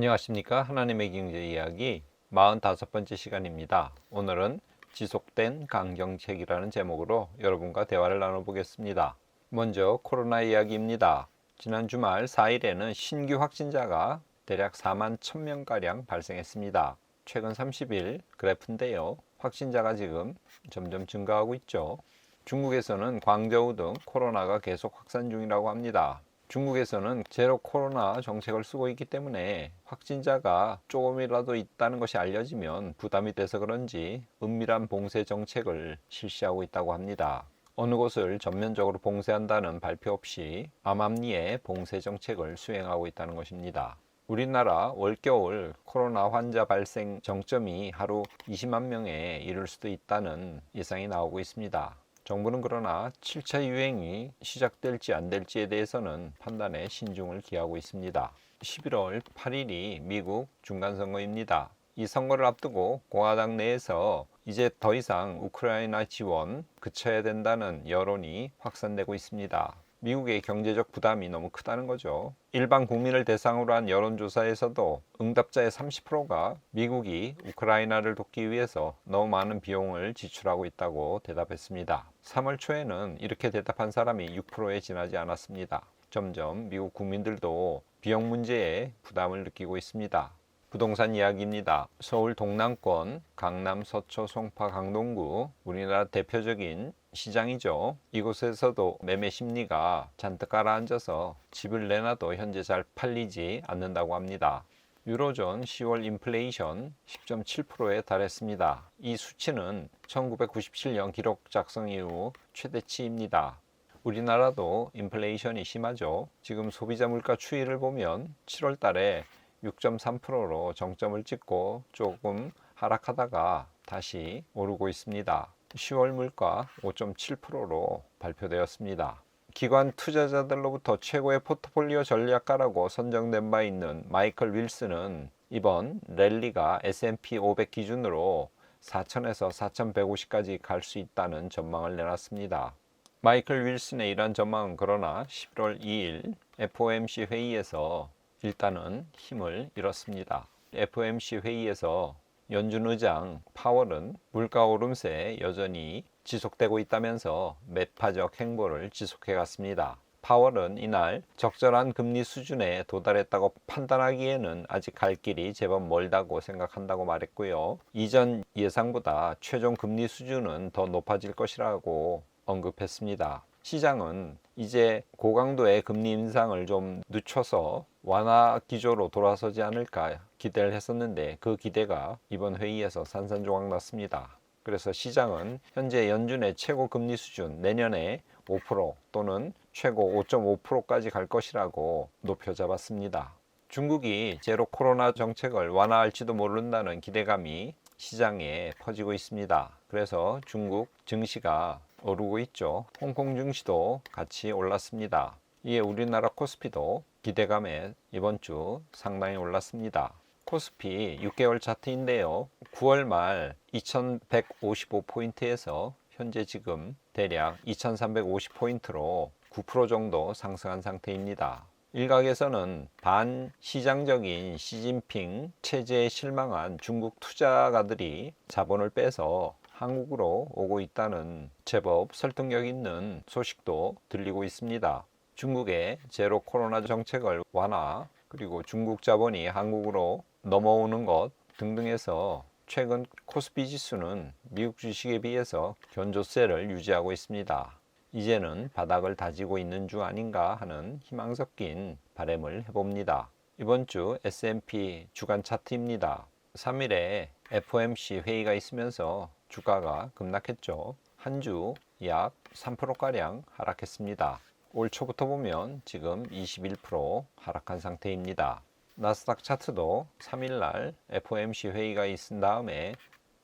안녕하십니까. 하나님의 경제 이야기 45번째 시간입니다. 오늘은 지속된 강정책이라는 제목으로 여러분과 대화를 나눠보겠습니다. 먼저 코로나 이야기입니다. 지난 주말 4일에는 신규 확진자가 대략 4만 1000명가량 발생했습니다. 최근 30일 그래프인데요. 확진자가 지금 점점 증가하고 있죠. 중국에서는 광저우 등 코로나가 계속 확산 중이라고 합니다. 중국에서는 제로 코로나 정책을 쓰고 있기 때문에 확진자가 조금이라도 있다는 것이 알려지면 부담이 돼서 그런지 은밀한 봉쇄 정책을 실시하고 있다고 합니다. 어느 곳을 전면적으로 봉쇄한다는 발표 없이 암암리에 봉쇄 정책을 수행하고 있다는 것입니다. 우리나라 올겨울 코로나 환자 발생 정점이 하루 20만 명에 이를 수도 있다는 예상이 나오고 있습니다. 정부는 그러나 7차 유행이 시작될지 안 될지에 대해서는 판단에 신중을 기하고 있습니다. 11월 8일이 미국 중간선거입니다. 이 선거를 앞두고 공화당 내에서 이제 더 이상 우크라이나 지원 그쳐야 된다는 여론이 확산되고 있습니다. 미국의 경제적 부담이 너무 크다는 거죠. 일반 국민을 대상으로 한 여론조사에서도 응답자의 30%가 미국이 우크라이나를 돕기 위해서 너무 많은 비용을 지출하고 있다고 대답했습니다. 3월 초에는 이렇게 대답한 사람이 6%에 지나지 않았습니다. 점점 미국 국민들도 비용 문제에 부담을 느끼고 있습니다. 부동산 이야기입니다. 서울 동남권 강남, 서초, 송파, 강동구 우리나라 대표적인 시장이죠. 이곳에서도 매매 심리가 잔뜩 가라앉아서 집을 내놔도 현재 잘 팔리지 않는다고 합니다. 유로존 10월 인플레이션 10.7%에 달했습니다. 이 수치는 1997년 기록 작성 이후 최대치입니다. 우리나라도 인플레이션이 심하죠. 지금 소비자 물가 추이를 보면 7월 달에 6.3%로 정점을 찍고 조금 하락하다가 다시 오르고 있습니다. 10월 물가 5.7%로 발표되었습니다. 기관 투자자들로부터 최고의 포트폴리오 전략가라고 선정된 바 있는 마이클 윌슨은 이번 랠리가 S&P 500 기준으로 4,000에서 4,150까지 갈 수 있다는 전망을 내놨습니다. 마이클 윌슨의 이러한 전망은 그러나 11월 2일 FOMC 회의에서 일단은 힘을 잃었습니다. FOMC 회의에서 연준 의장 파월은 물가 오름세 여전히 지속되고 있다면서 매파적 행보를 지속해 갔습니다. 파월은 이날 적절한 금리 수준에 도달했다고 판단하기에는 아직 갈 길이 제법 멀다고 생각한다고 말했고요. 이전 예상보다 최종 금리 수준은 더 높아질 것이라고 언급했습니다. 시장은 이제 고강도의 금리 인상을 좀 늦춰서 완화 기조로 돌아서지 않을까 기대를 했었는데 그 기대가 이번 회의에서 산산조각 났습니다. 그래서 시장은 현재 연준의 최고 금리 수준 내년에 5% 또는 최고 5.5%까지 갈 것이라고 높여 잡았습니다. 중국이 제로 코로나 정책을 완화할지도 모른다는 기대감이 시장에 퍼지고 있습니다. 그래서 중국 증시가 오르고 있죠. 홍콩 증시도 같이 올랐습니다. 이에 우리나라 코스피도 기대감에 이번 주 상당히 올랐습니다. 코스피 6개월 차트인데요. 9월 말 2155포인트에서 현재 지금 대략 2350포인트로 9% 정도 상승한 상태입니다. 일각에서는 반시장적인 시진핑 체제에 실망한 중국 투자가들이 자본을 빼서 한국으로 오고 있다는 제법 설득력 있는 소식도 들리고 있습니다. 중국의 제로 코로나 정책을 완화 그리고 중국 자본이 한국으로 넘어오는 것 등등해서 최근 코스피 지수는 미국 주식에 비해서 견조세를 유지하고 있습니다. 이제는 바닥을 다지고 있는 중 아닌가 하는 희망 섞인 바람을 해봅니다. 이번 주 S&P 주간 차트입니다. 3일에 FOMC 회의가 있으면서 주가가 급락했죠. 한 주 약 3%가량 하락했습니다. 올 초부터 보면 지금 21% 하락한 상태입니다. 나스닥 차트도 3일날 FOMC 회의가 있은 다음에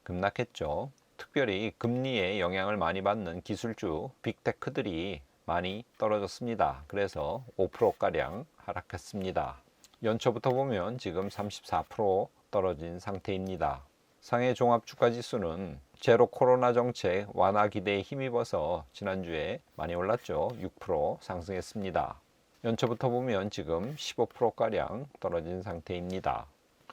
급락했죠. 특별히 금리에 영향을 많이 받는 기술주 빅테크들이 많이 떨어졌습니다. 그래서 5%가량 하락했습니다. 연초부터 보면 지금 34% 떨어진 상태입니다. 상해 종합주가지수는 제로 코로나 정책 완화 기대에 힘입어서 지난주에 많이 올랐죠. 6% 상승했습니다. 연초부터 보면 지금 15%가량 떨어진 상태입니다.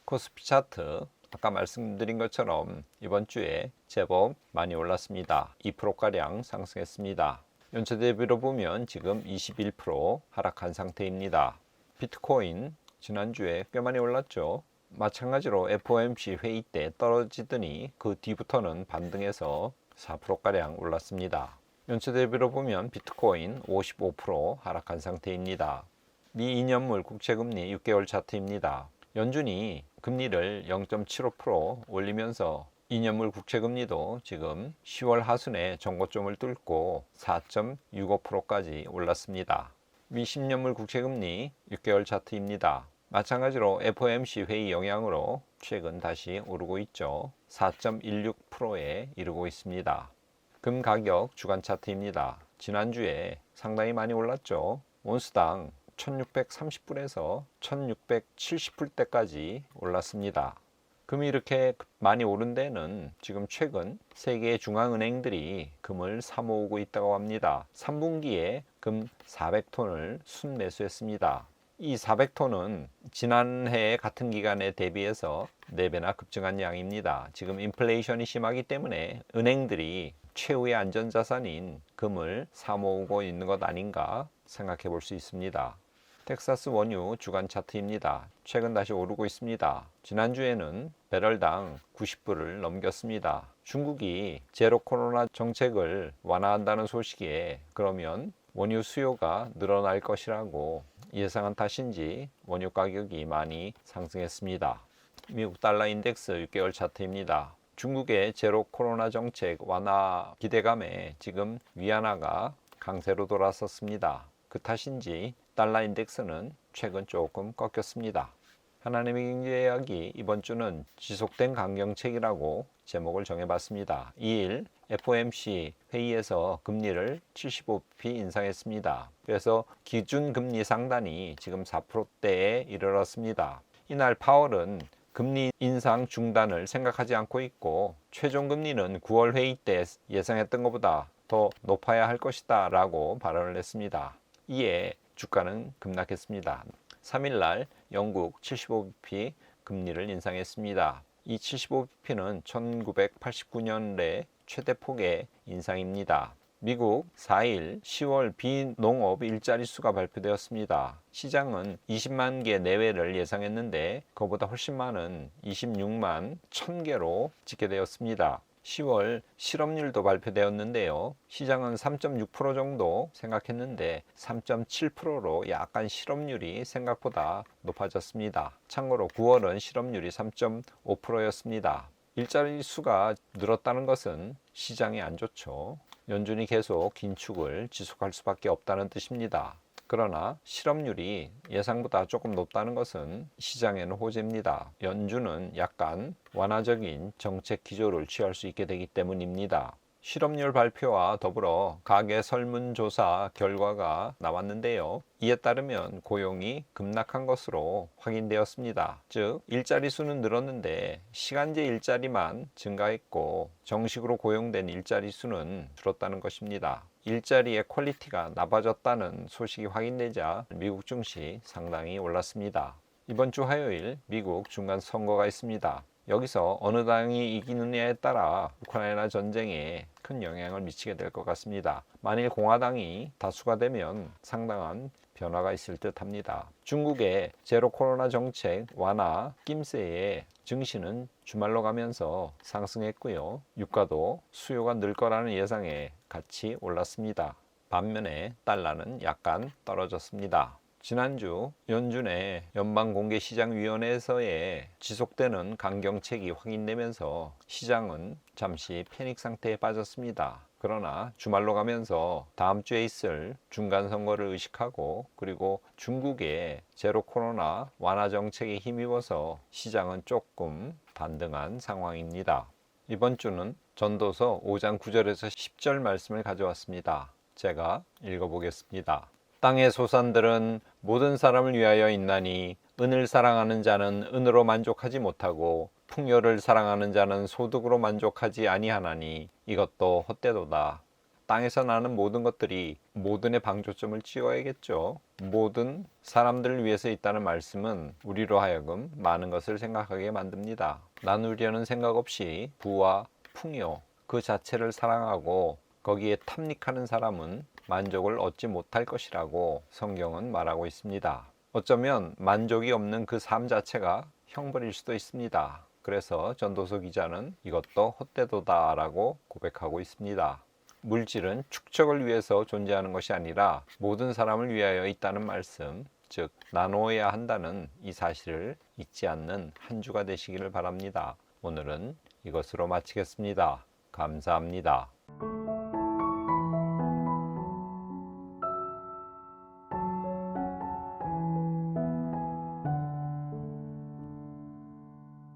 코스피 차트 아까 말씀드린 것처럼 이번 주에 제법 많이 올랐습니다. 2%가량 상승했습니다. 연초 대비로 보면 지금 21% 하락한 상태입니다. 비트코인 지난주에 꽤 많이 올랐죠. 마찬가지로 FOMC 회의 때 떨어지더니 그 뒤부터는 반등해서 4%가량 올랐습니다. 연초 대비로 보면 비트코인 55% 하락한 상태입니다. 미 2년물 국채금리 6개월 차트입니다. 연준이 금리를 0.75% 올리면서 2년물 국채금리도 지금 10월 하순에 정고점을 뚫고 4.65%까지 올랐습니다. 미 10년물 국채금리 6개월 차트입니다. 마찬가지로 FOMC 회의 영향으로 최근 다시 오르고 있죠. 4.16%에 이르고 있습니다. 금 가격 주간 차트입니다. 지난주에 상당히 많이 올랐죠. 온스당 1630불에서 1670불대까지 올랐습니다. 금이 이렇게 많이 오른 데는 지금 최근 세계 중앙은행들이 금을 사모으고 있다고 합니다. 3분기에 금 400톤을 순매수했습니다. 이 400톤은 지난해 같은 기간에 대비해서 4배나 급증한 양입니다. 지금 인플레이션이 심하기 때문에 은행들이 최후의 안전자산인 금을 사모으고 있는 것 아닌가 생각해 볼 수 있습니다. 텍사스 원유 주간 차트입니다. 최근 다시 오르고 있습니다. 지난주에는 배럴당 90불을 넘겼습니다. 중국이 제로 코로나 정책을 완화한다는 소식에 그러면 원유 수요가 늘어날 것이라고 예상한 탓인지 원유 가격이 많이 상승했습니다. 미국 달러 인덱스 6개월 차트입니다. 중국의 제로 코로나 정책 완화 기대감에 지금 위안화가 강세로 돌아섰습니다. 그 탓인지 달러 인덱스는 최근 조금 꺾였습니다. 하나님의 경제 이야기 이번 주는 지속된 강경책이라고 제목을 정해봤습니다. 2일 FOMC 회의에서 금리를 75bp 인상했습니다. 그래서 기준금리 상단이 지금 4%대에 이르렀습니다. 이날 파월은 금리 인상 중단을 생각하지 않고 있고 최종 금리는 9월 회의 때 예상했던 것보다 더 높아야 할 것이다 라고 발언을 했습니다. 이에 주가는 급락했습니다. 3일날 영국 75bp 금리를 인상했습니다. 이 75bp는 1989년에 최대 폭의 인상입니다. 미국 4일 10월 비농업 일자리 수가 발표되었습니다. 시장은 20만 개 내외를 예상했는데 그보다 훨씬 많은 26만 1000개로 집계되었습니다. 10월 실업률도 발표되었는데요. 시장은 3.6% 정도 생각했는데 3.7%로 약간 실업률이 생각보다 높아졌습니다. 참고로 9월은 실업률이 3.5%였습니다. 일자리 수가 늘었다는 것은 시장이 안 좋죠. 연준이 계속 긴축을 지속할 수밖에 없다는 뜻입니다. 그러나 실업률이 예상보다 조금 높다는 것은 시장에는 호재입니다. 연준은 약간 완화적인 정책 기조를 취할 수 있게 되기 때문입니다. 실업률 발표와 더불어 가계 설문조사 결과가 나왔는데요. 이에 따르면 고용이 급락한 것으로 확인되었습니다. 즉 일자리 수는 늘었는데 시간제 일자리만 증가했고 정식으로 고용된 일자리 수는 줄었다는 것입니다. 일자리의 퀄리티가 나빠졌다는 소식이 확인되자 미국 증시 상당히 올랐습니다. 이번 주 화요일 미국 중간 선거가 있습니다. 여기서 어느 당이 이기느냐에 따라 우크라이나 전쟁에 큰 영향을 미치게 될 것 같습니다. 만일 공화당이 다수가 되면 상당한 변화가 있을 듯 합니다. 중국의 제로 코로나 정책 완화 낌새에 증시는 주말로 가면서 상승했고요. 유가도 수요가 늘 거라는 예상에 같이 올랐습니다. 반면에 달러는 약간 떨어졌습니다. 지난주 연준의 연방공개시장위원회에서의 지속되는 강경책이 확인되면서 시장은 잠시 패닉 상태에 빠졌습니다. 그러나 주말로 가면서 다음 주에 있을 중간선거를 의식하고 그리고 중국의 제로 코로나 완화 정책에 힘입어서 시장은 조금 반등한 상황입니다. 이번 주는 전도서 5장 9절에서 10절 말씀을 가져왔습니다. 제가 읽어보겠습니다. 땅의 소산들은 모든 사람을 위하여 있나니 은을 사랑하는 자는 은으로 만족하지 못하고 풍요를 사랑하는 자는 소득으로 만족하지 아니하나니 이것도 헛되도다. 땅에서 나는 모든 것들이 모든의 방조점을 찍어야겠죠. 모든 사람들을 위해서 있다는 말씀은 우리로 하여금 많은 것을 생각하게 만듭니다. 나누려는 생각 없이 부와 풍요 그 자체를 사랑하고 거기에 탐닉하는 사람은 만족을 얻지 못할 것이라고 성경은 말하고 있습니다. 어쩌면 만족이 없는 그 삶 자체가 형벌일 수도 있습니다. 그래서 전도서 기자는 이것도 헛되도다 라고 고백하고 있습니다. 물질은 축적을 위해서 존재하는 것이 아니라 모든 사람을 위하여 있다는 말씀, 즉 나누어야 한다는 이 사실을 잊지 않는 한 주가 되시기를 바랍니다. 오늘은 이것으로 마치겠습니다. 감사합니다.